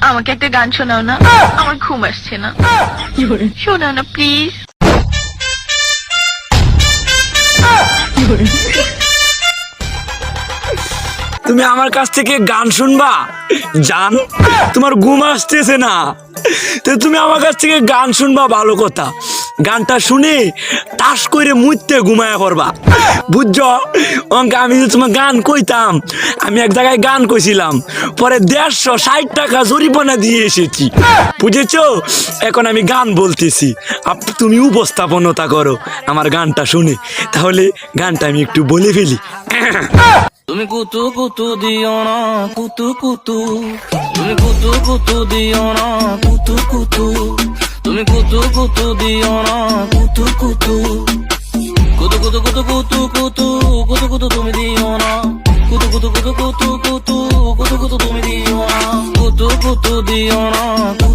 আমাকে একটা গান শোনাও না, আমার ঘুম আসছে না। শোনাও না প্লিজ। তুমি আমার কাছ থেকে গান শুনবা? জান, তোমার ঘুম আসতেছে না, তো তুমি আমার কাছ থেকে গান শুনবা ভালো কথা। গানটা শুনে টাস করে মুইতে ঘুমায়া পড়বা, বুঝছো? অঙ্কে আমি যে তোমার গান কইতাম, আমি এক জায়গায় গান কইছিলাম, পরে 160 টাকা জরিমানা দিয়ে এসেছি, বুঝেছো? এখন আমি গান বলতেছি, তুমি উপস্থাপনতা করো আমার গানটা শুনে। তাহলে গানটা আমি একটু বলে ফেলি। তুমি কুতু কুতু দিও না কুতু কুতু, তুমি কুতু কুতু দিও না কুতু কুতু, তুমি কুতু কুতু দিও না কুতু কুতু, কুতু কুতু কুতু কুতু কুতু কুতু কুতু তুমি দিও না, কুতু কুতু কুতু কুতু কুতু কুতু কুতু তুমি দিও না, কুতু কুতু দিও না কুতু